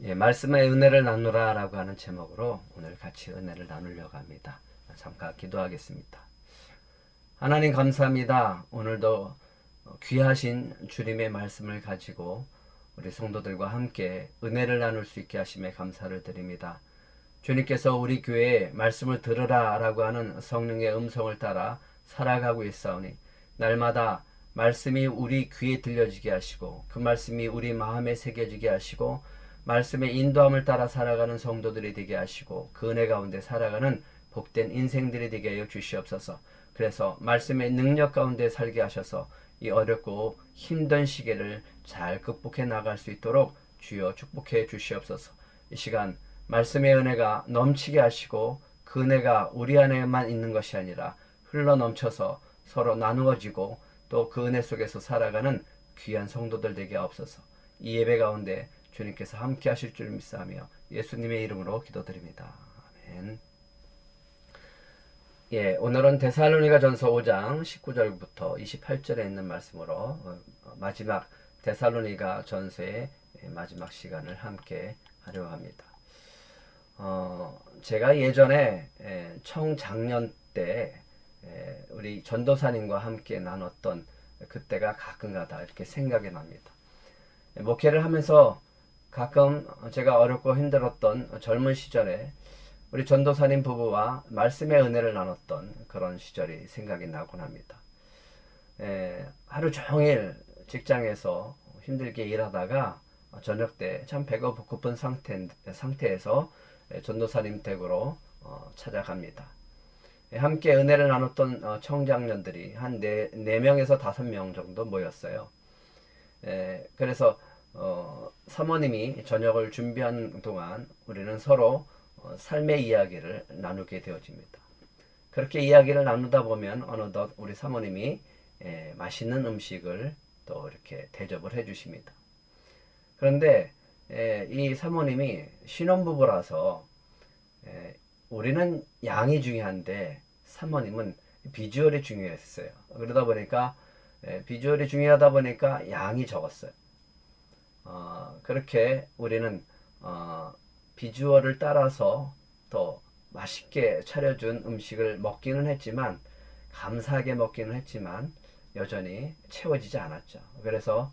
말씀의 은혜를 나누라라고 하는 제목으로 오늘 같이 은혜를 나누려고 합니다. 잠깐 기도하겠습니다. 하나님 감사합니다. 오늘도 귀하신 주님의 말씀을 가지고 우리 성도들과 함께 은혜를 나눌 수 있게 하심에 감사를 드립니다. 주님께서 우리 교회에 말씀을 들으라라고 하는 성령의 음성을 따라 살아가고 있사오니 날마다 말씀이 우리 귀에 들려지게 하시고 그 말씀이 우리 마음에 새겨지게 하시고 말씀의 인도함을 따라 살아가는 성도들이 되게 하시고 그 은혜 가운데 살아가는 복된 인생들이 되게 하여 주시옵소서. 그래서 말씀의 능력 가운데 살게 하셔서 이 어렵고 힘든 시기를 잘 극복해 나갈 수 있도록 주여 축복해 주시옵소서. 이 시간 말씀의 은혜가 넘치게 하시고 그 은혜가 우리 안에만 있는 것이 아니라 흘러 넘쳐서 서로 나누어지고 또 그 은혜 속에서 살아가는 귀한 성도들 되게 하옵소서. 이 예배 가운데 주님께서 함께 하실 줄 믿사오며 예수님의 이름으로 기도드립니다. 아멘. 오늘은 데살로니가전서 5장 19절부터 28절에 있는 말씀으로 마지막 데살로니가전서의 마지막 시간을 함께 하려고 합니다. 제가 예전에 청장년 때 우리 전도사님과 함께 나눴던 그때가 가끔가다 이렇게 생각이 납니다. 목회를 하면서 가끔 제가 어렵고 힘들었던 젊은 시절에 우리 전도사님 부부와 말씀의 은혜를 나눴던 그런 시절이 생각이 나곤 합니다. 하루 종일 직장에서 힘들게 일하다가 저녁 때 참 배가 고픈 상태에서 전도사님 댁으로 찾아갑니다. 함께 은혜를 나눴던 청장년들이 한 4명에서 5명 정도 모였어요. 그래서 사모님이 저녁을 준비하는 동안 우리는 서로 삶의 이야기를 나누게 되어집니다. 그렇게 이야기를 나누다 보면 어느덧 우리 사모님이 맛있는 음식을 또 이렇게 대접을 해주십니다. 그런데 이 사모님이 신혼부부라서 우리는 양이 중요한데 사모님은 비주얼이 중요했어요. 그러다 보니까 비주얼이 중요하다 보니까 양이 적었어요. 그렇게 우리는 비주얼을 따라서 더 맛있게 차려준 음식을 먹기는 했지만 감사하게 먹기는 했지만 여전히 채워지지 않았죠. 그래서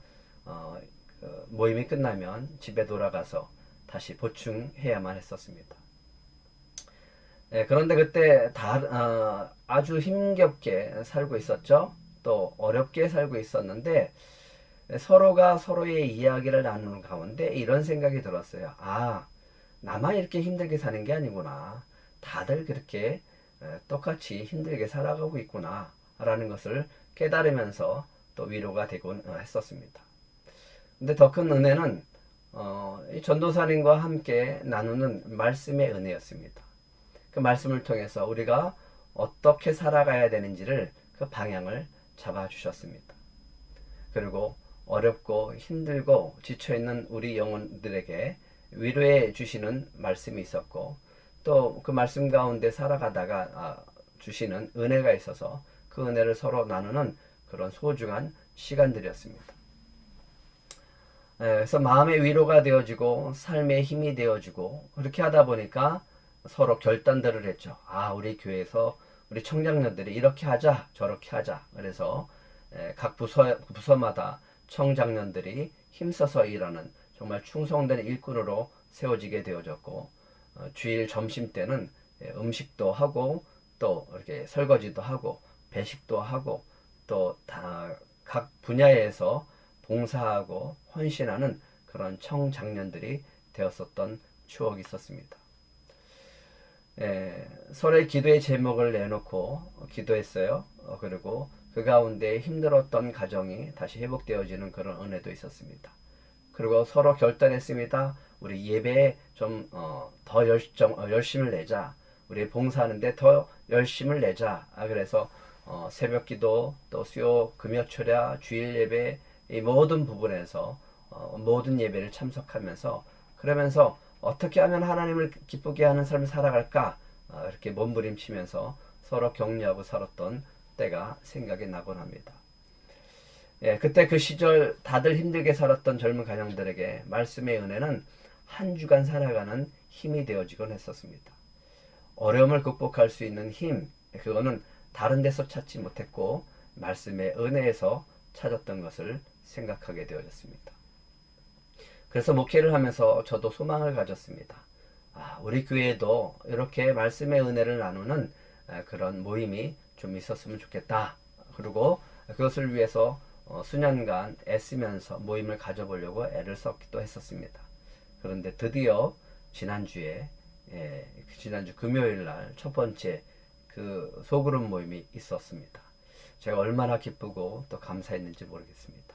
그 모임이 끝나면 집에 돌아가서 다시 보충해야만 했었습니다. 그런데 그때 아주 힘겹게 살고 있었죠. 또 어렵게 살고 있었는데 서로가 서로의 이야기를 나누는 가운데 이런 생각이 들었어요. 나만 이렇게 힘들게 사는 게 아니구나. 다들 그렇게 똑같이 힘들게 살아가고 있구나. 라는 것을 깨달으면서 또 위로가 되곤 했었습니다. 근데 더 큰 은혜는 이 전도사님과 함께 나누는 말씀의 은혜였습니다. 그 말씀을 통해서 우리가 어떻게 살아가야 되는지를 그 방향을 잡아주셨습니다. 그리고 어렵고 힘들고 지쳐있는 우리 영혼들에게 위로해 주시는 말씀이 있었고 또 그 말씀 가운데 살아가다가 주시는 은혜가 있어서 그 은혜를 서로 나누는 그런 소중한 시간들이었습니다. 그래서 마음의 위로가 되어지고 삶의 힘이 되어지고 그렇게 하다 보니까 서로 결단들을 했죠. 우리 교회에서 우리 청장년들이 이렇게 하자 저렇게 하자. 그래서 각 부서마다 청장년들이 힘써서 일하는 정말 충성된 일꾼으로 세워지게 되어졌고 주일 점심 때는 음식도 하고 또 이렇게 설거지도 하고 배식도 하고 또 각 분야에서 봉사하고 헌신하는 그런 청장년들이 되었었던 추억이 있었습니다. 서로의 기도의 제목을 내놓고 기도했어요. 그리고 그 가운데 힘들었던 가정이 다시 회복되어지는 그런 은혜도 있었습니다. 그리고 서로 결단했습니다. 우리 예배에 좀 더 열심을 내자. 우리 봉사하는데 더 열심을 내자. 그래서 새벽 기도, 또 수요, 금요 철야, 주일 예배 이 모든 부분에서 모든 예배를 참석하면서 그러면서 어떻게 하면 하나님을 기쁘게 하는 삶을 살아갈까 이렇게 몸부림치면서 서로 격려하고 살았던 때가 생각이 나곤 합니다. 그때 그 시절 다들 힘들게 살았던 젊은 가정들에게 말씀의 은혜는 한 주간 살아가는 힘이 되어지곤 했었습니다. 어려움을 극복할 수 있는 힘, 그거는 다른 데서 찾지 못했고 말씀의 은혜에서 찾았던 것을 생각하게 되어졌습니다. 그래서 목회를 하면서 저도 소망을 가졌습니다. 우리 교회에도 이렇게 말씀의 은혜를 나누는 그런 모임이 좀 있었으면 좋겠다. 그리고 그것을 위해서 수년간 애쓰면서 모임을 가져보려고 애를 썼기도 했었습니다. 그런데 드디어 지난주 금요일 날 첫 번째 그 소그룹 모임이 있었습니다. 제가 얼마나 기쁘고 또 감사했는지 모르겠습니다.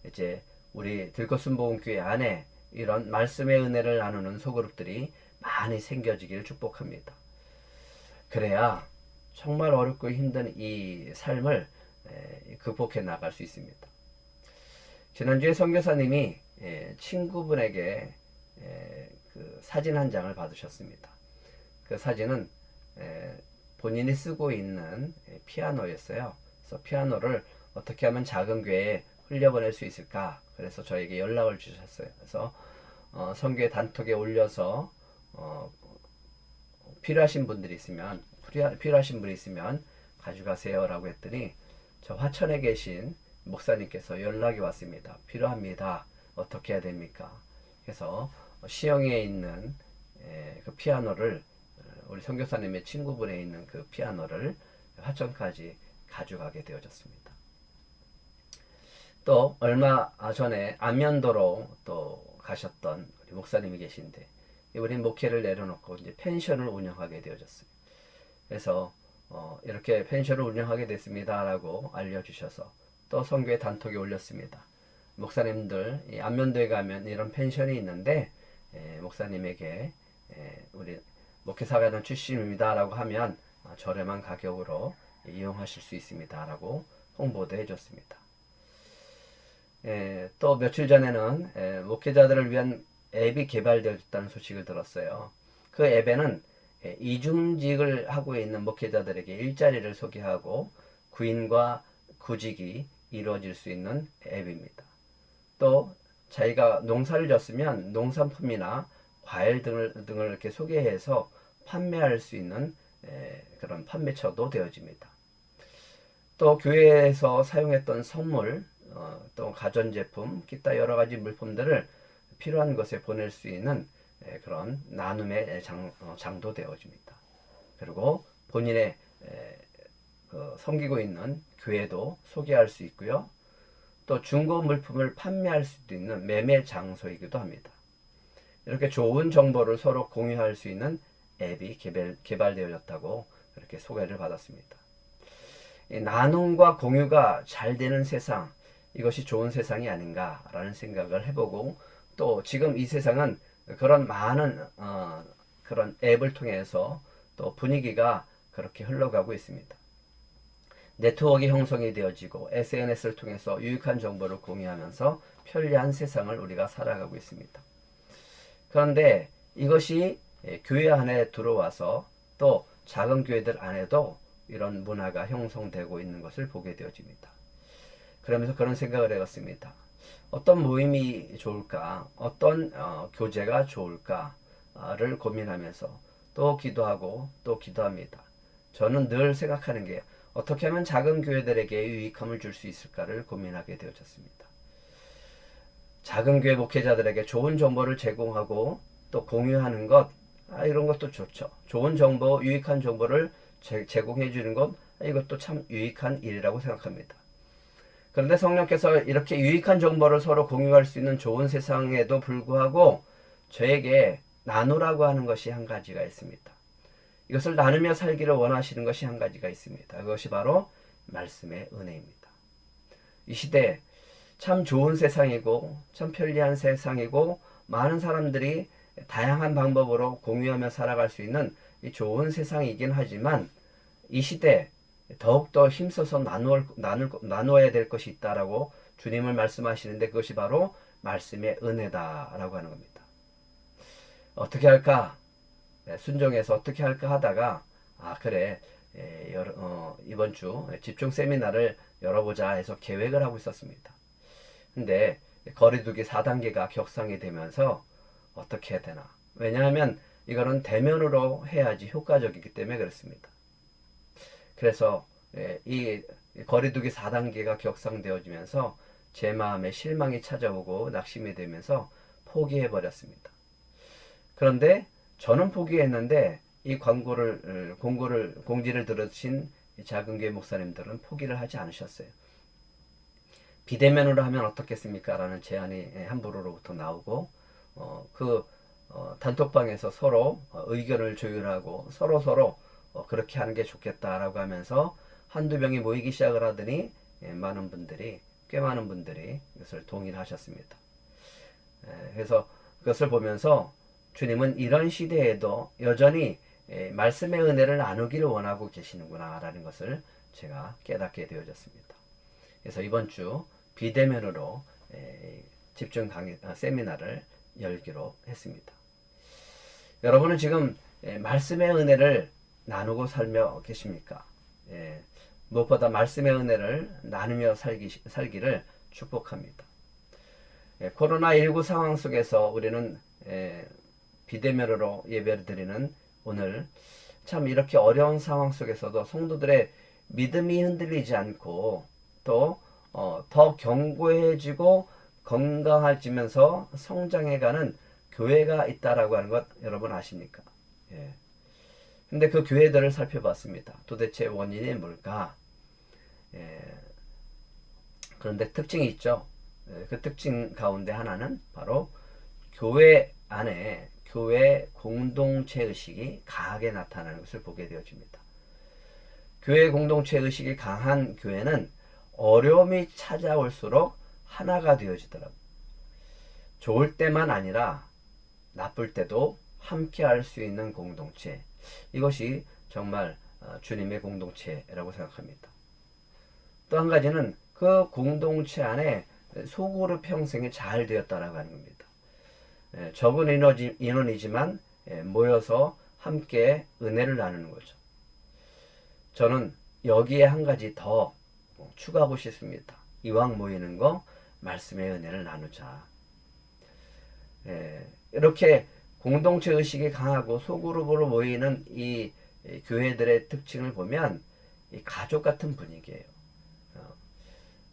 이제 우리 들것순복음교회 안에 이런 말씀의 은혜를 나누는 소그룹들이 많이 생겨지기를 축복합니다. 그래야 정말 어렵고 힘든 이 삶을 극복해 나갈 수 있습니다. 지난주에 선교사님이 친구분에게 그 사진 한 장을 받으셨습니다. 그 사진은 본인이 쓰고 있는 피아노였어요. 그래서 피아노를 어떻게 하면 작은 교회에 흘려보낼 수 있을까? 그래서 저에게 연락을 주셨어요. 그래서 선교회 단톡에 올려서 필요하신 분이 있으면 가져가세요라고 했더니 저 화천에 계신 목사님께서 연락이 왔습니다. 필요합니다. 어떻게 해야 됩니까? 그래서 시영에 있는 그 피아노를 우리 선교사님의 친구분에 있는 그 피아노를 화천까지 가져가게 되어졌습니다. 또 얼마 전에 안면도로 또 가셨던 우리 목사님이 계신데 우리 목회를 내려놓고 이제 펜션을 운영하게 되어졌어요. 그래서 이렇게 펜션을 운영하게 됐습니다라고 알려주셔서 또 선교회 단톡에 올렸습니다. 목사님들 이 안면도에 가면 이런 펜션이 있는데 목사님에게 우리 목회사관원 출신입니다라고 하면 저렴한 가격으로 이용하실 수 있습니다라고 홍보도 해줬습니다. 또 며칠 전에는 목회자들을 위한 앱이 개발되었다는 소식을 들었어요. 그 앱에는 이중직을 하고 있는 목회자들에게 일자리를 소개하고 구인과 구직이 이루어질 수 있는 앱입니다. 또 자기가 농사를 졌으면 농산품이나 과일 등을 이렇게 소개해서 판매할 수 있는 그런 판매처도 되어집니다. 또 교회에서 사용했던 선물, 또 가전제품, 기타 여러 가지 물품들을 필요한 것에 보낼 수 있는 그런 나눔의 장도 되어집니다. 그리고 본인의 섬기고 있는 교회도 소개할 수 있고요. 또 중고 물품을 판매할 수도 있는 매매 장소이기도 합니다. 이렇게 좋은 정보를 서로 공유할 수 있는 앱이 개발되어졌다고 그렇게 소개를 받았습니다. 나눔과 공유가 잘 되는 세상, 이것이 좋은 세상이 아닌가라는 생각을 해보고 또 지금 이 세상은 그런 많은 그런 앱을 통해서 또 분위기가 그렇게 흘러가고 있습니다. 네트워크 형성이 되어지고 SNS를 통해서 유익한 정보를 공유하면서 편리한 세상을 우리가 살아가고 있습니다. 그런데 이것이 교회 안에 들어와서 또 작은 교회들 안에도 이런 문화가 형성되고 있는 것을 보게 되어집니다. 그러면서 그런 생각을 해봤습니다. 어떤 모임이 좋을까? 어떤 교제가 좋을까를 고민하면서 또 기도하고 또 기도합니다. 저는 늘 생각하는 게 어떻게 하면 작은 교회들에게 유익함을 줄 수 있을까를 고민하게 되어졌습니다. 작은 교회 목회자들에게 좋은 정보를 제공하고 또 공유하는 것, 이런 것도 좋죠. 좋은 정보, 유익한 정보를 제공해 주는 것, 이것도 참 유익한 일이라고 생각합니다. 그런데 성령께서 이렇게 유익한 정보를 서로 공유할 수 있는 좋은 세상에도 불구하고 저에게 나누라고 하는 것이 한 가지가 있습니다. 이것을 나누며 살기를 원하시는 것이 한 가지가 있습니다. 그것이 바로 말씀의 은혜입니다. 이 시대 참 좋은 세상이고 참 편리한 세상이고 많은 사람들이 다양한 방법으로 공유하며 살아갈 수 있는 이 좋은 세상이긴 하지만 이 시대 더욱더 힘써서 나누어야 될 것이 있다라고 주님을 말씀하시는데 그것이 바로 말씀의 은혜다라고 하는 겁니다. 어떻게 할까? 순종해서 어떻게 할까 하다가 그래 이번 주 집중 세미나를 열어보자 해서 계획을 하고 있었습니다. 근데 거리두기 4단계가 격상이 되면서 어떻게 해야 되나? 왜냐하면 이거는 대면으로 해야지 효과적이기 때문에 그렇습니다. 그래서 이 거리두기 4단계가 격상되어지면서 제 마음에 실망이 찾아오고 낙심이 되면서 포기해 버렸습니다. 그런데 저는 포기했는데 이 공지를 들으신 작은 교회 목사님들은 포기를 하지 않으셨어요. 비대면으로 하면 어떻겠습니까? 라는 제안이 함부로로부터 나오고 단톡방에서 서로 의견을 조율하고 서로 그렇게 하는 게 좋겠다라고 하면서 한두 명이 모이기 시작을 하더니 꽤 많은 분들이 이것을 동의를 하셨습니다. 그래서 그것을 보면서 주님은 이런 시대에도 여전히 말씀의 은혜를 나누기를 원하고 계시는구나 라는 것을 제가 깨닫게 되어졌습니다. 그래서 이번 주 비대면으로 집중 강의 세미나를 열기로 했습니다. 여러분은 지금 말씀의 은혜를 나누고 살며 계십니까? 무엇보다 말씀의 은혜를 나누며 살기를 축복합니다. 코로나19 상황 속에서 우리는 비대면으로 예배를 드리는 오늘 참 이렇게 어려운 상황 속에서도 성도들의 믿음이 흔들리지 않고 또 더 견고해지고 건강해지면서 성장해가는 교회가 있다라고 하는 것 여러분 아십니까? 예. 근데 그 교회들을 살펴봤습니다. 도대체 원인이 뭘까? 그런데 특징이 있죠. 그 특징 가운데 하나는 바로 교회 안에 교회 공동체 의식이 강하게 나타나는 것을 보게 되어집니다. 교회 공동체 의식이 강한 교회는 어려움이 찾아올수록 하나가 되어지더라고요. 좋을 때만 아니라 나쁠 때도 함께 할 수 있는 공동체. 이것이 정말 주님의 공동체라고 생각합니다. 또 한 가지는 그 공동체 안에 소그룹 형성이 잘 되었다라고 하는 겁니다. 적은 인원이지만 모여서 함께 은혜를 나누는 거죠. 저는 여기에 한 가지 더 추가하고 싶습니다. 이왕 모이는 거 말씀의 은혜를 나누자. 이렇게 공동체 의식이 강하고 소그룹으로 모이는 이 교회들의 특징을 보면 이 가족 같은 분위기예요.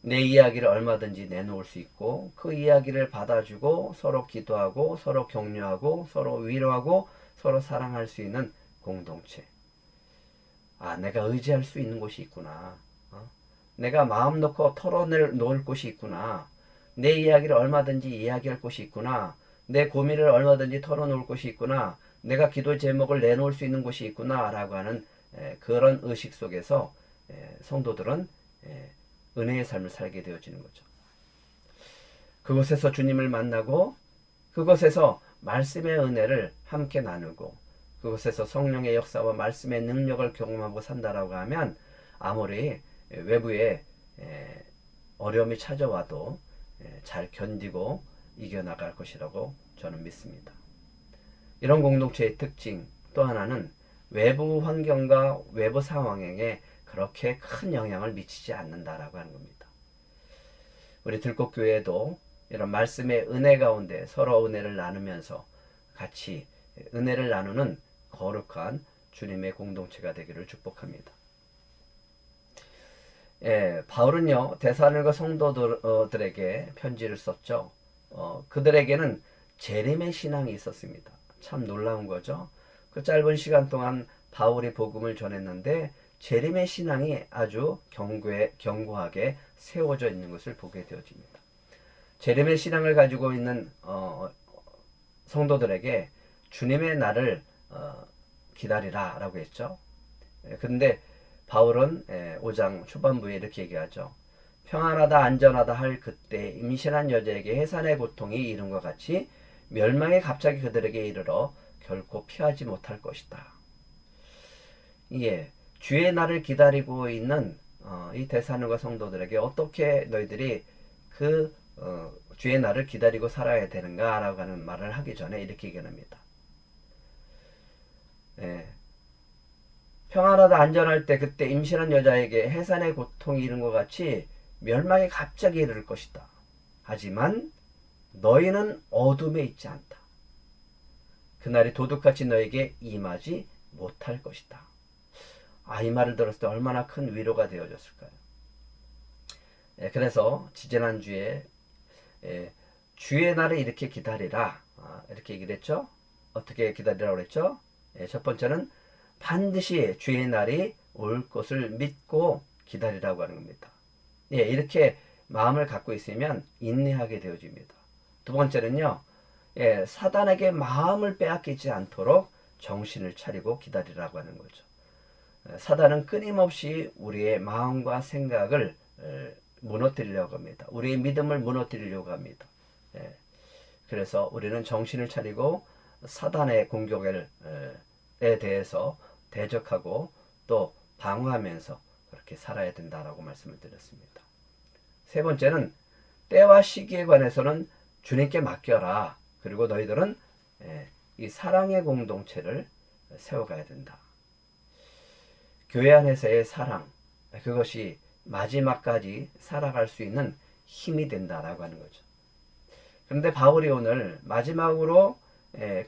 내 이야기를 얼마든지 내놓을 수 있고 그 이야기를 받아주고 서로 기도하고 서로 격려하고 서로 위로하고 서로 사랑할 수 있는 공동체. 내가 의지할 수 있는 곳이 있구나. 내가 마음 놓고 털어놓을 곳이 있구나. 내 이야기를 얼마든지 이야기할 곳이 있구나. 내 고민을 얼마든지 털어놓을 곳이 있구나. 내가 기도 제목을 내놓을 수 있는 곳이 있구나 라고 하는 그런 의식 속에서 성도들은 은혜의 삶을 살게 되어지는 거죠. 그곳에서 주님을 만나고 그곳에서 말씀의 은혜를 함께 나누고 그곳에서 성령의 역사와 말씀의 능력을 경험하고 산다라고 하면 아무리 외부에 어려움이 찾아와도 잘 견디고 이겨나갈 것이라고 저는 믿습니다. 이런 공동체의 특징 또 하나는 외부 환경과 외부 상황에 그렇게 큰 영향을 미치지 않는다라고 하는 겁니다. 우리 들꽃교회도 이런 말씀의 은혜 가운데 서로 은혜를 나누면서 같이 은혜를 나누는 거룩한 주님의 공동체가 되기를 축복합니다. 바울은요 데살로니가 성도들에게 편지를 썼죠. 그들에게는 재림의 신앙이 있었습니다. 참 놀라운 거죠. 그 짧은 시간 동안 바울이 복음을 전했는데 재림의 신앙이 아주 견고하게 세워져 있는 것을 보게 되어집니다. 재림의 신앙을 가지고 있는 성도들에게 주님의 날을 기다리라 라고 했죠. 근데 바울은 5장 초반부에 이렇게 얘기하죠. 평안하다 안전하다 할 그때 임신한 여자에게 해산의 고통이 이른 것 같이 멸망이 갑자기 그들에게 이르러 결코 피하지 못할 것이다. 주의 날을 기다리고 있는 이 데살로니가 성도들에게 어떻게 너희들이 그 주의 날을 기다리고 살아야 되는가 라고 하는 말을 하기 전에 이렇게 얘기합니다. 평안하다 안전할 때 그때 임신한 여자에게 해산의 고통이 이른 것 같이 멸망이 갑자기 이를 것이다. 하지만 너희는 어둠에 있지 않다. 그날이 도둑같이 너에게 임하지 못할 것이다. 이 말을 들었을 때 얼마나 큰 위로가 되어졌을까요? 그래서 지지난주에 주의 날을 이렇게 기다리라, 이렇게 얘기를 했죠. 어떻게 기다리라고 그랬죠? 첫 번째는 반드시 주의 날이 올 것을 믿고 기다리라고 하는 겁니다. 이렇게 마음을 갖고 있으면 인내하게 되어집니다. 두 번째는요, 사단에게 마음을 빼앗기지 않도록 정신을 차리고 기다리라고 하는 거죠. 사단은 끊임없이 우리의 마음과 생각을 무너뜨리려고 합니다. 우리의 믿음을 무너뜨리려고 합니다. 그래서 우리는 정신을 차리고 사단의 공격에 대해서 대적하고 또 방어하면서 그렇게 살아야 된다라고 말씀을 드렸습니다. 세 번째는 때와 시기에 관해서는 주님께 맡겨라. 그리고 너희들은 이 사랑의 공동체를 세워가야 된다. 교회 안에서의 사랑, 그것이 마지막까지 살아갈 수 있는 힘이 된다라고 하는 거죠. 그런데 바울이 오늘 마지막으로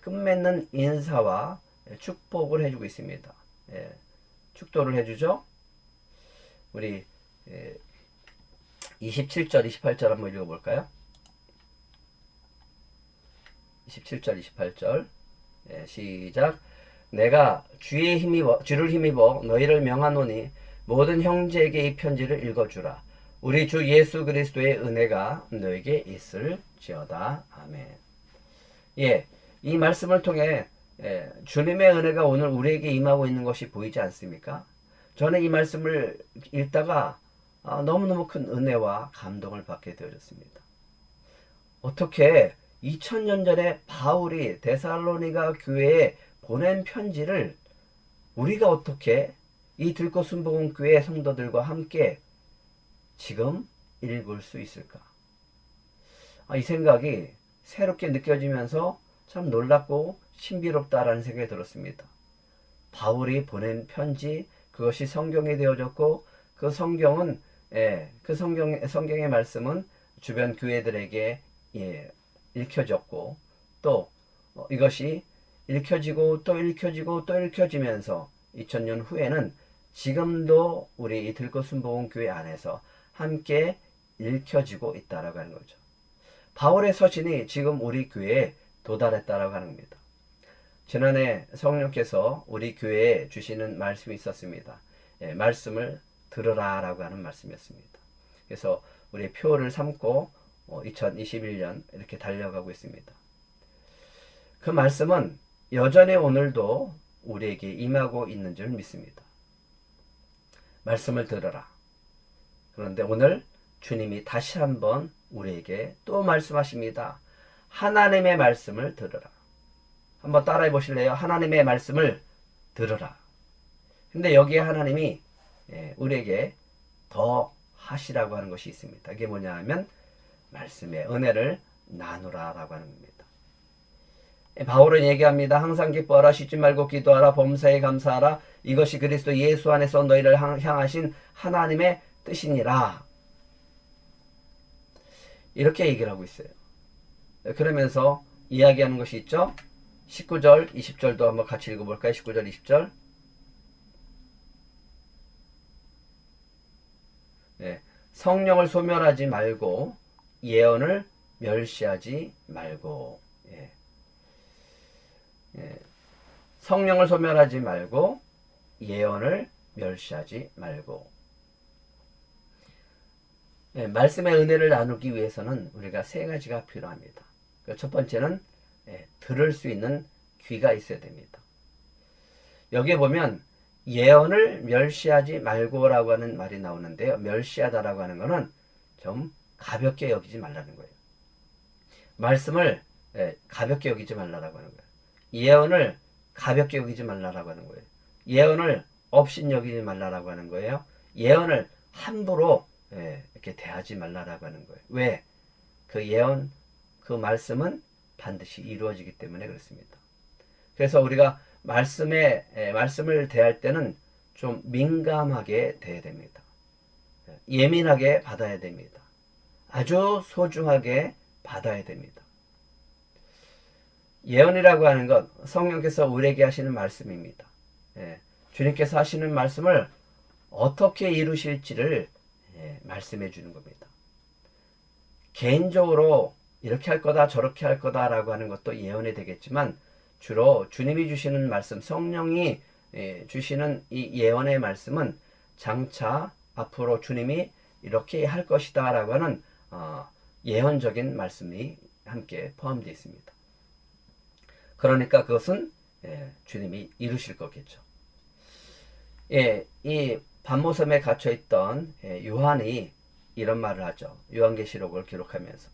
끝맺는 인사와 축복을 해주고 있습니다. 축도를 해주죠. 우리 27절, 28절 한번 읽어볼까요? 27절, 28절 시작. 내가 주를 힘입어 너희를 명하노니 모든 형제에게 이 편지를 읽어주라. 우리 주 예수 그리스도의 은혜가 너에게 있을지어다. 아멘. 이 말씀을 통해 주님의 은혜가 오늘 우리에게 임하고 있는 것이 보이지 않습니까? 저는 이 말씀을 읽다가 너무너무 큰 은혜와 감동을 받게 되어졌습니다. 어떻게 2000년 전에 바울이 데살로니가 교회에 보낸 편지를 우리가 어떻게 이 들꽃 순복음 교회 성도들과 함께 지금 읽을 수 있을까? 이 생각이 새롭게 느껴지면서 참 놀랍고 신비롭다라는 생각이 들었습니다. 바울이 보낸 편지, 그것이 성경이 되어졌고 그 성경은 성경의 말씀은 주변 교회들에게 읽혀졌고 또 이것이 읽혀지고 또 읽혀지고 또 읽혀지면서 2000년 후에는 지금도 우리 이 들꽃 순복음 교회 안에서 함께 읽혀지고 있다라고 하는 거죠. 바울의 서신이 지금 우리 교회에 도달했다라고 하는 겁니다. 지난해 성령께서 우리 교회에 주시는 말씀이 있었습니다. 말씀을 들으라라고 하는 말씀이었습니다. 그래서 우리 표를 삼고 2021년 이렇게 달려가고 있습니다. 그 말씀은 여전히 오늘도 우리에게 임하고 있는 줄 믿습니다. 말씀을 들으라. 그런데 오늘 주님이 다시 한번 우리에게 또 말씀하십니다. 하나님의 말씀을 들으라. 한번 따라해 보실래요? 하나님의 말씀을 들으라. 근데 여기에 하나님이 우리에게 더 하시라고 하는 것이 있습니다. 이게 뭐냐 하면 말씀의 은혜를 나누라라고 하는 겁니다. 바울은 얘기합니다. 항상 기뻐하라, 쉬지 말고 기도하라, 범사에 감사하라. 이것이 그리스도 예수 안에서 너희를 향하신 하나님의 뜻이니라. 이렇게 얘기를 하고 있어요. 그러면서 이야기하는 것이 있죠. 19절, 20절도 한번 같이 읽어볼까요? 19절, 20절. 성령을 소멸하지 말고 예언을 멸시하지 말고. 성령을 소멸하지 말고 예언을 멸시하지 말고. 말씀의 은혜를 나누기 위해서는 우리가 세 가지가 필요합니다. 첫 번째는 들을 수 있는 귀가 있어야 됩니다. 여기에 보면 예언을 멸시하지 말고라고 하는 말이 나오는데요. 멸시하다라고 하는 것은 좀 가볍게 여기지 말라는 거예요. 말씀을 가볍게 여기지 말라라고 하는 거예요. 예언을 가볍게 여기지 말라라고 하는 거예요. 예언을 업신여기지 말라라고 하는 거예요. 예언을 함부로 이렇게 대하지 말라라고 하는 거예요. 왜? 그 예언, 그 말씀은 반드시 이루어지기 때문에 그렇습니다. 그래서 우리가 말씀을 대할 때는 좀 민감하게 대해야 됩니다. 예민하게 받아야 됩니다. 아주 소중하게 받아야 됩니다. 예언이라고 하는 것 성령께서 우리에게 하시는 말씀입니다. 예, 주님께서 하시는 말씀을 어떻게 이루실지를 말씀해 주는 겁니다. 개인적으로 이렇게 할 거다 저렇게 할 거다라고 하는 것도 예언이 되겠지만 주로 주님이 주시는 말씀, 성령이 주시는 이 예언의 말씀은 장차 앞으로 주님이 이렇게 할 것이다 라고 하는 예언적인 말씀이 함께 포함되어 있습니다. 그러니까 그것은 주님이 이루실 거겠죠. 이 반모섬에 갇혀있던 요한이 이런 말을 하죠. 요한계시록을 기록하면서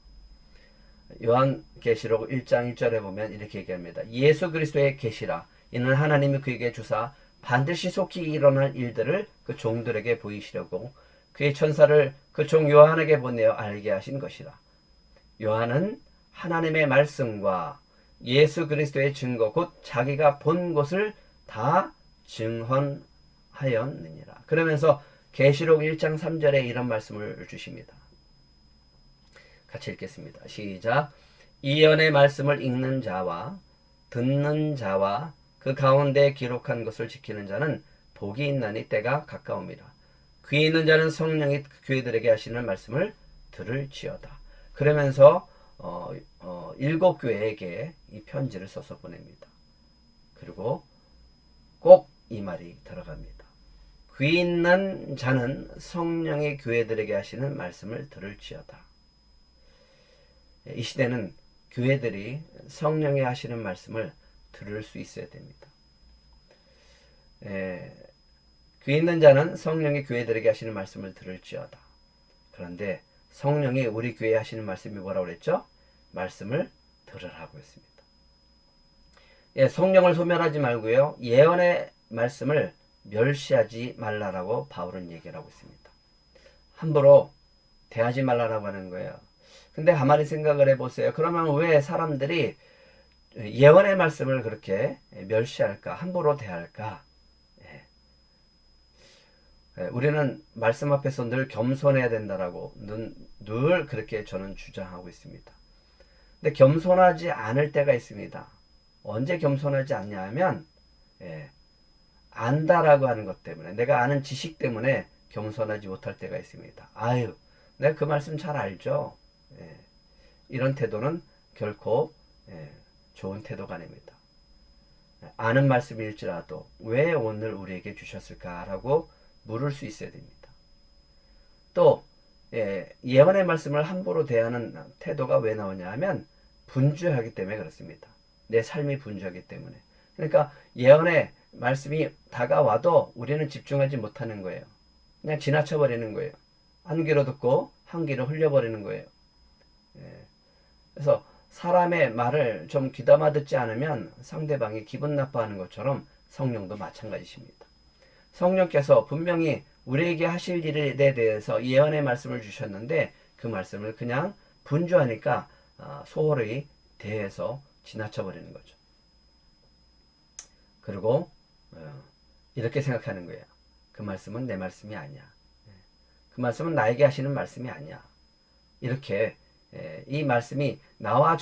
요한계시록 1장 1절에 보면 이렇게 얘기합니다. 예수 그리스도의 계시라 이는 하나님이 그에게 주사 반드시 속히 일어날 일들을 그 종들에게 보이시려고 그의 천사를 그 종 요한에게 보내어 알게 하신 것이라. 요한은 하나님의 말씀과 예수 그리스도의 증거 곧 자기가 본 것을 다 증언하였느니라. 그러면서 계시록 1장 3절에 이런 말씀을 주십니다. 같이 읽겠습니다. 시작. 이 예언의 말씀을 읽는 자와 듣는 자와 그 가운데 기록한 것을 지키는 자는 복이 있나니 때가 가까움이라. 귀 있는 자는 성령이 교회들에게 하시는 말씀을 들을지어다. 그러면서 7 교회에게 이 편지를 써서 보냅니다. 그리고 꼭 이 말이 들어갑니다. 귀 있는 자는 성령의 교회들에게 하시는 말씀을 들을지어다. 이 시대는 교회들이 성령이 하시는 말씀을 들을 수 있어야 됩니다. 귀 있는 자는 성령이 교회들에게 하시는 말씀을 들을지어다. 그런데 성령이 우리 교회에 하시는 말씀이 뭐라고 그랬죠? 말씀을 들으라고 했습니다. 성령을 소멸하지 말고요. 예언의 말씀을 멸시하지 말라라고 바울은 얘기를 하고 있습니다. 함부로 대하지 말라라고 하는 거예요. 근데 가만히 생각을 해보세요. 그러면 왜 사람들이 예언의 말씀을 그렇게 멸시할까? 함부로 대할까? 우리는 말씀 앞에서 늘 겸손해야 된다라고 늘 그렇게 저는 주장하고 있습니다. 근데 겸손하지 않을 때가 있습니다. 언제 겸손하지 않냐 하면 안다라고 하는 것 때문에, 내가 아는 지식 때문에 겸손하지 못할 때가 있습니다. 아유, 내가 그 말씀 잘 알죠. 이런 태도는 결코 좋은 태도가 아닙니다. 아는 말씀일지라도 왜 오늘 우리에게 주셨을까라고 물을 수 있어야 됩니다. 또 예언의 말씀을 함부로 대하는 태도가 왜 나오냐 하면 분주하기 때문에 그렇습니다. 내 삶이 분주하기 때문에. 그러니까 예언의 말씀이 다가와도 우리는 집중하지 못하는 거예요. 그냥 지나쳐 버리는 거예요. 한 귀로 듣고 한 귀로 흘려버리는 거예요. 그래서 사람의 말을 좀 귀담아 듣지 않으면 상대방이 기분 나빠하는 것처럼 성령도 마찬가지십니다. 성령께서 분명히 우리에게 하실 일에 대해서 예언의 말씀을 주셨는데 그 말씀을 그냥 분주하니까 소홀히 대해서 지나쳐 버리는 거죠. 그리고 이렇게 생각하는 거예요. 그 말씀은 내 말씀이 아니야. 그 말씀은 나에게 하시는 말씀이 아니야. 이렇게 이 말씀이 나와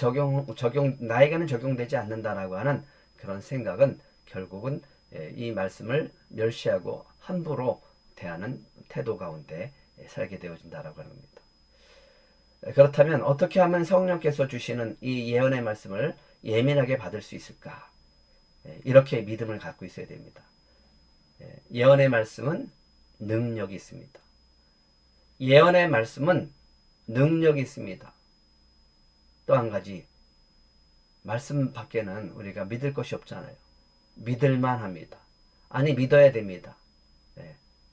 나에게는 적용되지 않는다라고 하는 그런 생각은 결국은 이 말씀을 멸시하고 함부로 대하는 태도 가운데 살게 되어진다라고 하는 겁니다. 그렇다면 어떻게 하면 성령께서 주시는 이 예언의 말씀을 예민하게 받을 수 있을까? 이렇게 믿음을 갖고 있어야 됩니다. 예언의 말씀은 능력이 있습니다. 예언의 말씀은 능력이 있습니다. 또 한 가지, 말씀 밖에는 우리가 믿을 것이 없잖아요. 믿을만 합니다. 아니, 믿어야 됩니다.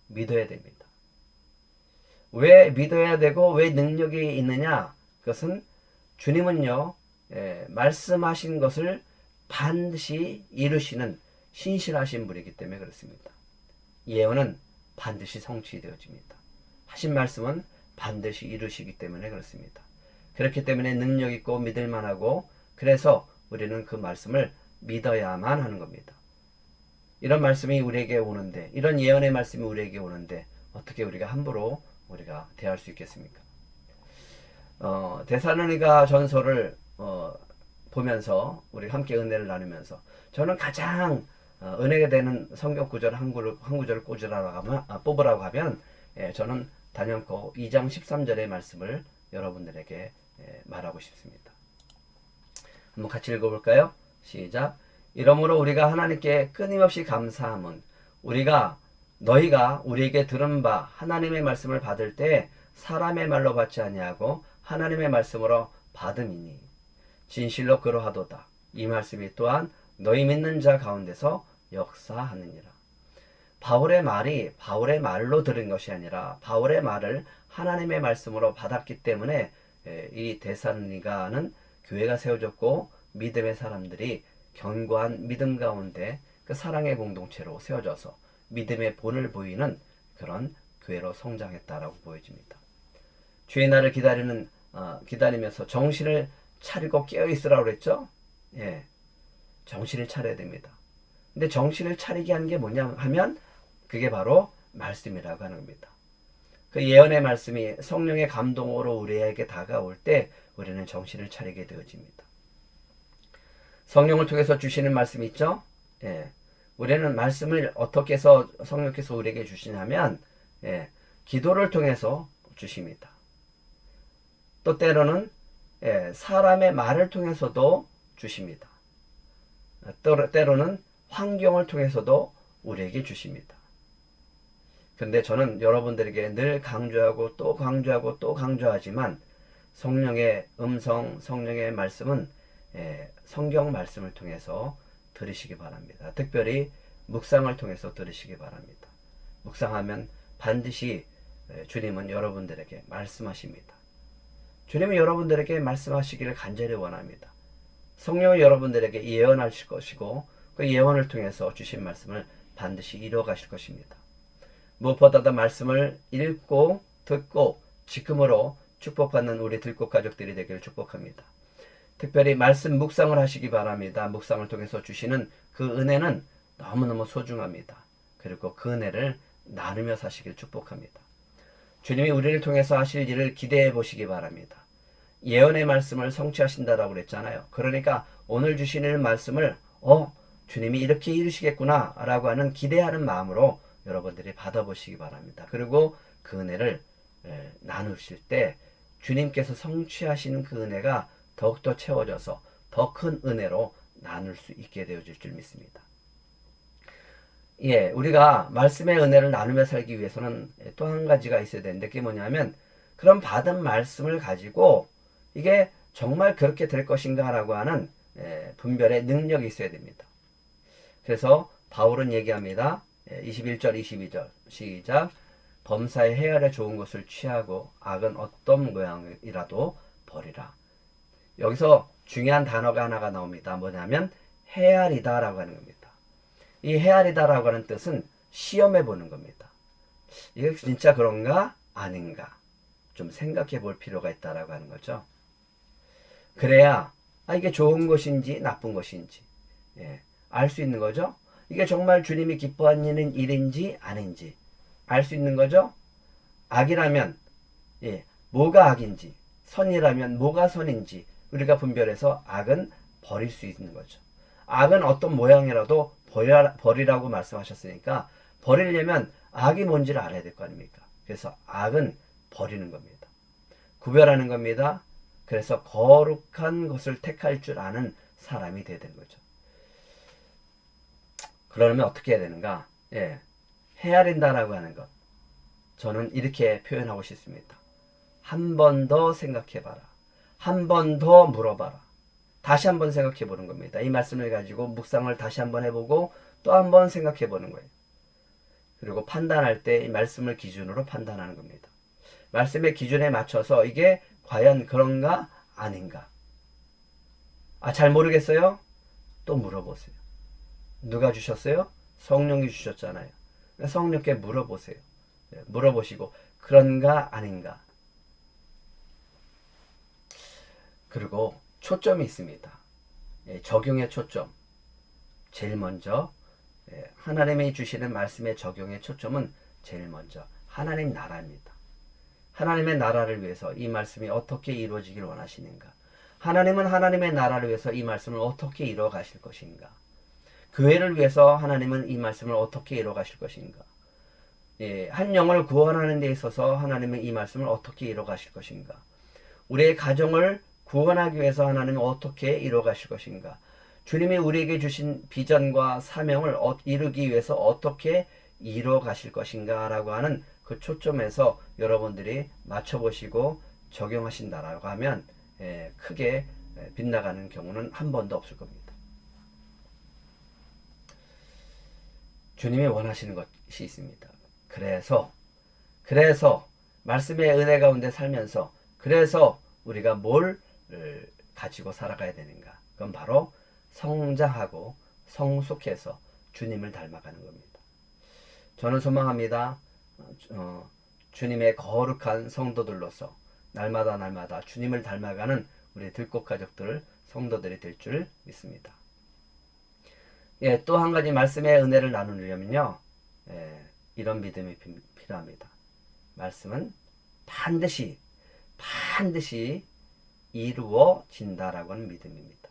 믿어야 됩니다. 왜 믿어야 되고 왜 능력이 있느냐? 그것은 주님은요, 말씀하신 것을 반드시 이루시는 신실하신 분이기 때문에 그렇습니다. 예언은 반드시 성취되어집니다. 하신 말씀은 반드시 이루시기 때문에 그렇습니다. 그렇기 때문에 능력 있고 믿을만하고, 그래서 우리는 그 말씀을 믿어야만 하는 겁니다. 이런 말씀이 우리에게 오는데, 이런 예언의 말씀이 우리에게 오는데 어떻게 우리가 함부로 우리가 대할 수 있겠습니까? 데살로니가 전서를 보면서 우리 함께 은혜를 나누면서 저는 가장 은혜가 되는 성경 구절 한 구절을 뽑으라고 하면 저는 단연코 2장 13절의 말씀을 여러분들에게 말하고 싶습니다. 한번 같이 읽어볼까요? 시작. 이러므로 우리가 하나님께 끊임없이 감사함은 너희가 우리에게 들은 바 하나님의 말씀을 받을 때 사람의 말로 받지 아니하고 하나님의 말씀으로 받음이니 진실로 그러하도다. 이 말씀이 또한 너희 믿는 자 가운데서 역사하느니라. 바울의 말이 바울의 말로 들은 것이 아니라 바울의 말을 하나님의 말씀으로 받았기 때문에 이 데살로니가는 교회가 세워졌고 믿음의 사람들이 견고한 믿음 가운데 그 사랑의 공동체로 세워져서 믿음의 본을 보이는 그런 교회로 성장했다라고 보여집니다. 주의 날을 기다리면서 정신을 차리고 깨어 있으라고 그랬죠? 예, 정신을 차려야 됩니다. 근데 정신을 차리게 하는 게 뭐냐 하면 그게 바로 말씀이라고 하는 겁니다. 그 예언의 말씀이 성령의 감동으로 우리에게 다가올 때 우리는 정신을 차리게 되어집니다. 성령을 통해서 주시는 말씀이 있죠? 예. 우리는 말씀을 어떻게 해서 성령께서 우리에게 주시냐면 기도를 통해서 주십니다. 또 때로는 사람의 말을 통해서도 주십니다. 때로는 환경을 통해서도 우리에게 주십니다. 근데 저는 여러분들에게 늘 강조하고 또 강조하고 또 강조하지만 성령의 음성, 성령의 말씀은 성경 말씀을 통해서 들으시기 바랍니다. 특별히 묵상을 통해서 들으시기 바랍니다. 묵상하면 반드시 주님은 여러분들에게 말씀하십니다. 주님은 여러분들에게 말씀하시기를 간절히 원합니다. 성령은 여러분들에게 예언하실 것이고 그 예언을 통해서 주신 말씀을 반드시 이루어가실 것입니다. 무엇보다도 말씀을 읽고 듣고 지금으로 축복받는 우리 들꽃 가족들이 되기를 축복합니다. 특별히 말씀 묵상을 하시기 바랍니다. 묵상을 통해서 주시는 그 은혜는 너무너무 소중합니다. 그리고 그 은혜를 나누며 사시길 축복합니다. 주님이 우리를 통해서 하실 일을 기대해 보시기 바랍니다. 예언의 말씀을 성취하신다라고 그랬잖아요. 그러니까 오늘 주시는 말씀을 주님이 이렇게 이루시겠구나 라고 하는 기대하는 마음으로 여러분들이 받아보시기 바랍니다. 그리고 그 은혜를 나누실 때 주님께서 성취하시는 그 은혜가 더욱더 채워져서 더 큰 은혜로 나눌 수 있게 되어질 줄 믿습니다. 우리가 말씀의 은혜를 나누며 살기 위해서는 또 한 가지가 있어야 되는데 그게 뭐냐면 그런 받은 말씀을 가지고 이게 정말 그렇게 될 것인가 라고 하는 분별의 능력이 있어야 됩니다. 그래서 바울은 얘기합니다. 21절 22절 시작. 범사의 헤아려 좋은 것을 취하고 악은 어떤 모양이라도 버리라. 여기서 중요한 단어가 하나가 나옵니다. 뭐냐면 헤아리다 라고 하는 겁니다. 이 헤아리다 라고 하는 뜻은 시험해 보는 겁니다. 이게 진짜 그런가 아닌가 좀 생각해 볼 필요가 있다라고 하는 거죠. 그래야 이게 좋은 것인지 나쁜 것인지 알 수 있는 거죠. 이게 정말 주님이 기뻐하는 일인지 아닌지 알 수 있는 거죠. 악이라면 뭐가 악인지, 선이라면 뭐가 선인지 우리가 분별해서 악은 버릴 수 있는 거죠. 악은 어떤 모양이라도 버리라고 말씀하셨으니까 버리려면 악이 뭔지를 알아야 될 거 아닙니까? 그래서 악은 버리는 겁니다. 구별하는 겁니다. 그래서 거룩한 것을 택할 줄 아는 사람이 되야 되는 거죠. 그러면 어떻게 해야 되는가? 헤아린다라고 하는 것. 저는 이렇게 표현하고 싶습니다. 한 번 더 생각해봐라. 한 번 더 물어봐라. 다시 한번 생각해 보는 겁니다. 이 말씀을 가지고 묵상을 다시 한번 해보고 또 한번 생각해 보는 거예요. 그리고 판단할 때 이 말씀을 기준으로 판단하는 겁니다. 말씀의 기준에 맞춰서 이게 과연 그런가 아닌가. 잘 모르겠어요? 또 물어보세요. 누가 주셨어요? 성령이 주셨잖아요. 성령께 물어보세요. 물어보시고 그런가 아닌가. 그리고 초점이 있습니다. 적용의 초점. 제일 먼저 하나님이 주시는 말씀의 적용의 초점은 제일 먼저 하나님 나라입니다. 하나님의 나라를 위해서 이 말씀이 어떻게 이루어지길 원하시는가. 하나님은 하나님의 나라를 위해서 이 말씀을 어떻게 이루어 가실 것인가? 교회를 위해서 하나님은 이 말씀을 어떻게 이루어 가실 것인가? 예, 한 영을 구원하는 데 있어서 하나님은 이 말씀을 어떻게 이루어 가실 것인가? 우리의 가정을 구원하기 위해서 하나님은 어떻게 이루어 가실 것인가? 주님이 우리에게 주신 비전과 사명을 이루기 위해서 어떻게 이루어 가실 것인가? 라고 하는 그 초점에서 여러분들이 맞춰보시고 적용하신다라고 하면 크게 빗나가는 경우는 한 번도 없을 겁니다. 주님이 원하시는 것이 있습니다. 그래서 말씀의 은혜 가운데 살면서 그래서 우리가 뭘 가지고 살아가야 되는가? 그건 바로 성장하고 성숙해서 주님을 닮아가는 겁니다. 저는 소망합니다. 주님의 거룩한 성도들로서 날마다 주님을 닮아가는 우리 들꽃 가족들 성도들이 될 줄 믿습니다. 예, 또 한 가지 말씀의 은혜를 나누려면요, 이런 믿음이 필요합니다. 말씀은 반드시 이루어진다라고 하는 믿음입니다.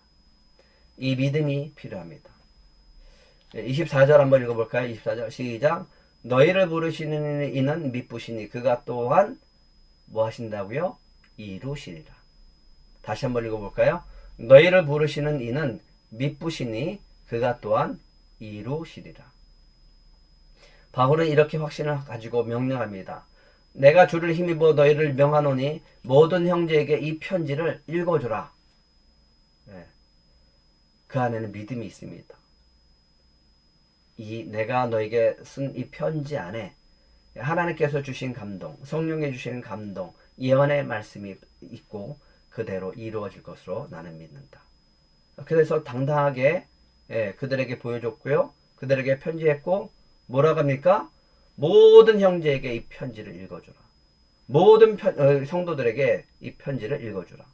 이 믿음이 필요합니다. 24절 한번 읽어볼까요? 24절 시작. 너희를 부르시는 이는 미쁘시니 그가 또한 뭐 하신다고요? 이루시리라. 다시 한번 읽어볼까요? 너희를 부르시는 이는 미쁘시니 그가 또한 이루시리라. 바울은 이렇게 확신을 가지고 명령합니다. 내가 주를 힘입어 너희를 명하노니 모든 형제에게 이 편지를 읽어주라. 그 안에는 믿음이 있습니다. 내가 너에게 쓴 이 편지 안에 하나님께서 주신 감동, 성령에 주시는 감동, 예언의 말씀이 있고 그대로 이루어질 것으로 나는 믿는다. 그래서 당당하게 그들에게 보여줬고요. 그들에게 편지했고 뭐라고 합니까? 모든 형제에게 이 편지를 읽어주라. 모든 성도들에게 이 편지를 읽어주라.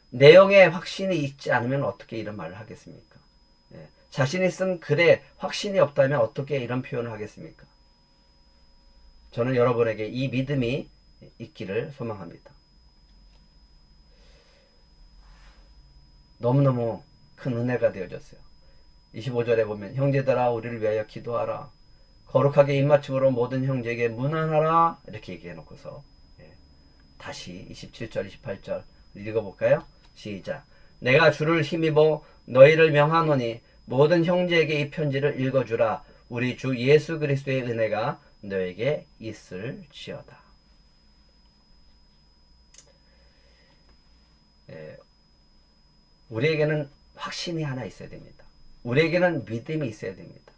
내용에 확신이 있지 않으면 어떻게 이런 말을 하겠습니까? 자신이 쓴 글에 확신이 없다면 어떻게 이런 표현을 하겠습니까? 저는 여러분에게 이 믿음이 있기를 소망합니다. 너무너무 큰 은혜가 되어졌어요. 25절에 보면 형제들아 우리를 위하여 기도하라. 거룩하게 입맞춤으로 모든 형제에게 문안하라. 이렇게 얘기해 놓고서 다시 27절 28절 읽어볼까요? 시작. 내가 주를 힘입어 너희를 명하노니 모든 형제에게 이 편지를 읽어주라. 우리 주 예수 그리스도의 은혜가 너에게 있을지어다. 우리에게는 확신이 하나 있어야 됩니다. 우리에게는 믿음이 있어야 됩니다.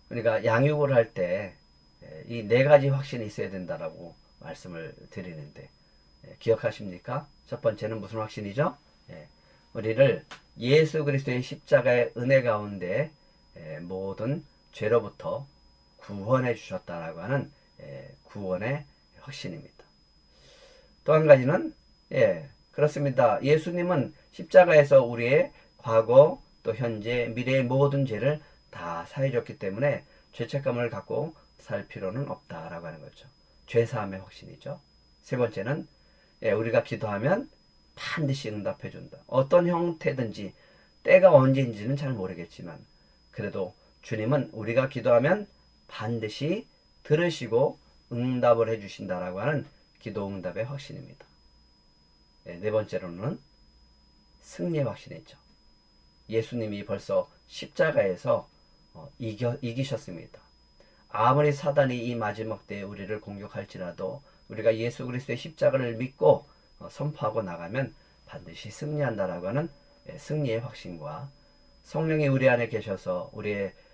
그러니까 양육을 할 때 이 네 가지 확신이 있어야 된다라고 말씀을 드리는데 기억하십니까? 첫 번째는 무슨 확신이죠? 우리를 예수 그리스도의 십자가의 은혜 가운데 모든 죄로부터 구원해 주셨다라고 하는 구원의 확신입니다. 또 한 가지는 그렇습니다. 예수님은 십자가에서 우리의 과거 또 현재 미래의 모든 죄를 다 사해 줬기 때문에 죄책감을 갖고 살 필요는 없다라고 하는 거죠. 죄사함의 확신이죠. 세 번째는 우리가 기도하면 반드시 응답해 준다. 어떤 형태든지 때가 언제인지는 잘 모르겠지만 그래도 주님은 우리가 기도하면 반드시 들으시고 응답을 해 주신다라고 하는 기도 응답의 확신입니다. 네 번째로는 승리의 확신이죠. 예수님이 벌써 십자가에서 이기셨습니다. 아무리 사단이 이 마지막 때에 우리를 공격할지라도 우리가 예수 그리스도의 십자가를 믿고 선포하고 나가면 반드시 승리한다라고 하는 승리의 확신과 성령이 우리 안에 계셔서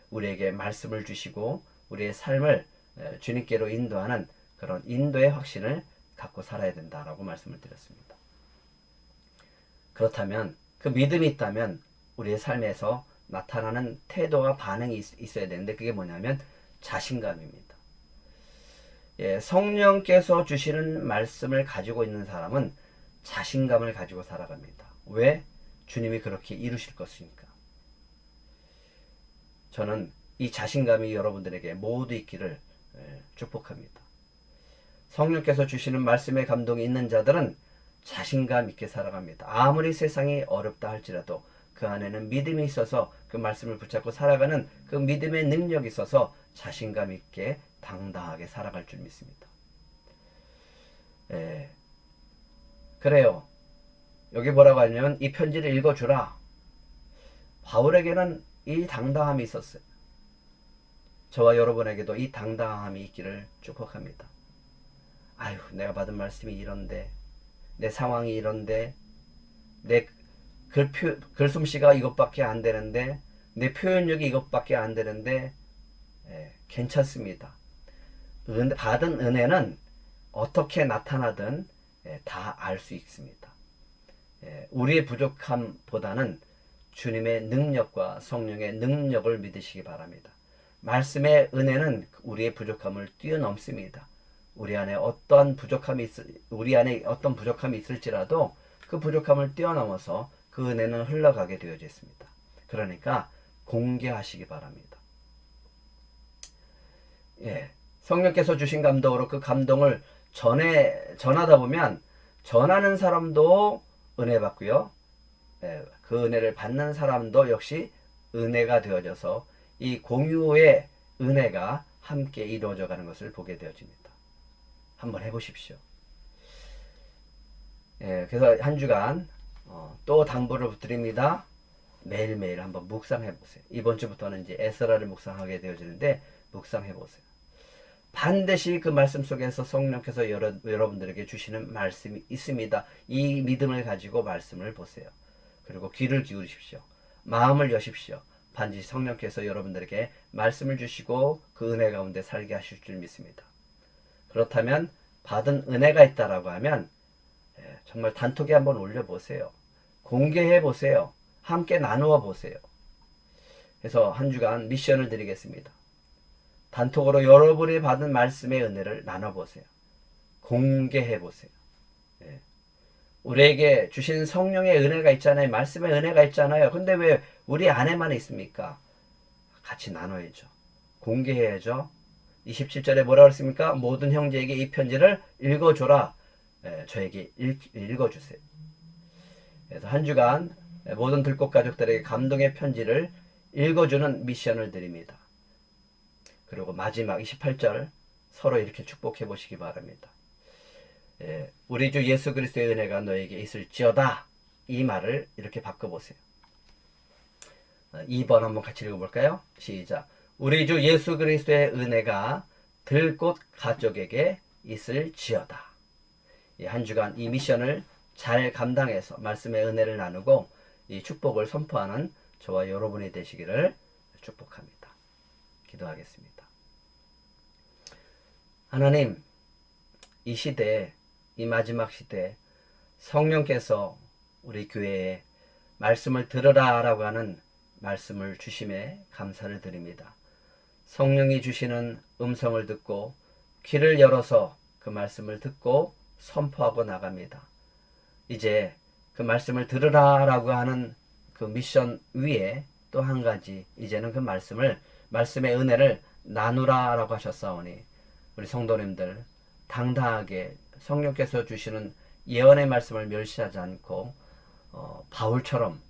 우리에게 말씀을 주시고 우리의 삶을 주님께로 인도하는 그런 인도의 확신을 갖고 살아야 된다라고 말씀을 드렸습니다. 그렇다면 그 믿음이 있다면 우리의 삶에서 나타나는 태도와 반응이 있어야 되는데 그게 뭐냐면 자신감입니다. 성령께서 주시는 말씀을 가지고 있는 사람은 자신감을 가지고 살아갑니다. 왜? 주님이 그렇게 이루실 것이니까. 저는 이 자신감이 여러분들에게 모두 있기를 축복합니다. 성령께서 주시는 말씀의 감동이 있는 자들은 자신감 있게 살아갑니다. 아무리 세상이 어렵다 할지라도 그 안에는 믿음이 있어서 그 말씀을 붙잡고 살아가는 그 믿음의 능력이 있어서 자신감 있게 당당하게 살아갈 줄 믿습니다. 예. 그래요. 여기 뭐라고 하냐면 이 편지를 읽어주라. 바울에게는 이 당당함이 있었어요. 저와 여러분에게도 이 당당함이 있기를 축복합니다. 아유, 내가 받은 말씀이 이런데, 내 상황이 이런데, 내 글솜씨가 이것밖에 안 되는데, 내 표현력이 이것밖에 안 되는데, 괜찮습니다. 받은 은혜는 어떻게 나타나든 다 알 수 있습니다. 우리의 부족함보다는 주님의 능력과 성령의 능력을 믿으시기 바랍니다. 말씀의 은혜는 우리의 부족함을 뛰어넘습니다. 우리 안에 어떤 부족함이 있을지라도 그 부족함을 뛰어넘어서 그 은혜는 흘러가게 되어져 있습니다. 그러니까 공개하시기 바랍니다. 성령께서 주신 감동으로 그 감동을 전하다 보면 전하는 사람도 은혜 받고요. 그 은혜를 받는 사람도 역시 은혜가 되어져서 이 공유의 은혜가 함께 이루어져 가는 것을 보게 되어집니다. 한번 해보십시오. 그래서 한 주간 또 당부를 드립니다. 매일매일 한번 묵상해보세요. 이번 주부터는 이제 에스라를 묵상하게 되어지는데 묵상해보세요. 반드시 그 말씀 속에서 성령께서 여러분들에게 주시는 말씀이 있습니다. 이 믿음을 가지고 말씀을 보세요. 그리고 귀를 기울이십시오. 마음을 여십시오. 반드시 성령께서 여러분들에게 말씀을 주시고 그 은혜 가운데 살게 하실 줄 믿습니다. 그렇다면 받은 은혜가 있다라고 하면 정말 단톡에 한번 올려보세요. 공개해 보세요. 함께 나누어 보세요. 그래서 한 주간 미션을 드리겠습니다. 단톡으로 여러분이 받은 말씀의 은혜를 나눠보세요. 공개해 보세요. 우리에게 주신 성령의 은혜가 있잖아요. 말씀의 은혜가 있잖아요. 근데 왜 우리 안에만 있습니까? 같이 나눠야죠. 공개해야죠. 27절에 뭐라고 했습니까? 모든 형제에게 이 편지를 읽어줘라. 저에게 읽어주세요. 그래서 한 주간 모든 들꽃 가족들에게 감동의 편지를 읽어주는 미션을 드립니다. 그리고 마지막 28절 서로 이렇게 축복해 보시기 바랍니다. 우리 주 예수 그리스도의 은혜가 너에게 있을지어다. 이 말을 이렇게 바꿔보세요. 2번 한번 같이 읽어볼까요? 시작. 우리 주 예수 그리스도의 은혜가 들꽃 가족에게 있을지어다. 한 주간 이 미션을 잘 감당해서 말씀의 은혜를 나누고 이 축복을 선포하는 저와 여러분이 되시기를 축복합니다. 기도하겠습니다. 하나님, 이 시대, 이 마지막 시대 성령께서 우리 교회에 말씀을 들으라 라고 하는 말씀을 주심에 감사를 드립니다. 성령이 주시는 음성을 듣고 귀를 열어서 그 말씀을 듣고 선포하고 나갑니다. 이제 그 말씀을 들으라 라고 하는 그 미션 위에 또 한 가지, 이제는 그 말씀의 은혜를 나누라 라고 하셨사오니 우리 성도님들 당당하게 성령께서 주시는 예언의 말씀을 멸시하지 않고 바울처럼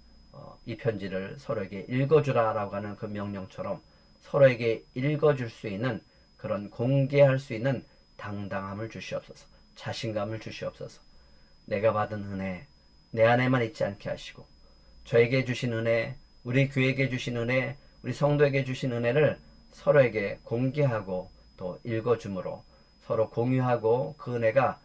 이 편지를 서로에게 읽어주라 라고 하는 그 명령처럼 서로에게 읽어줄 수 있는 그런 공개할 수 있는 당당함을 주시옵소서. 자신감을 주시옵소서. 내가 받은 은혜 내 안에만 있지 않게 하시고 저에게 주신 은혜, 우리 교회에게 주신 은혜, 우리 성도에게 주신 은혜를 서로에게 공개하고 또 읽어줌으로 서로 공유하고 그 은혜가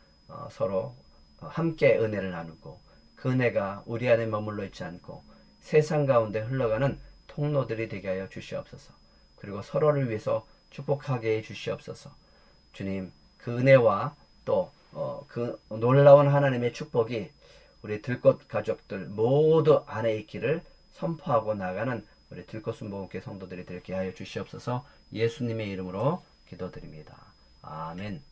서로 함께 은혜를 나누고 그 은혜가 우리 안에 머물러 있지 않고 세상 가운데 흘러가는 통로들이 되게 하여 주시옵소서. 그리고 서로를 위해서 축복하게 해 주시옵소서. 주님, 그 은혜와 또 그 놀라운 하나님의 축복이 우리 들꽃 가족들 모두 안에 있기를 선포하고 나가는 우리 들꽃 순복음교회 성도들이 되게 하여 주시옵소서. 예수님의 이름으로 기도드립니다. 아멘.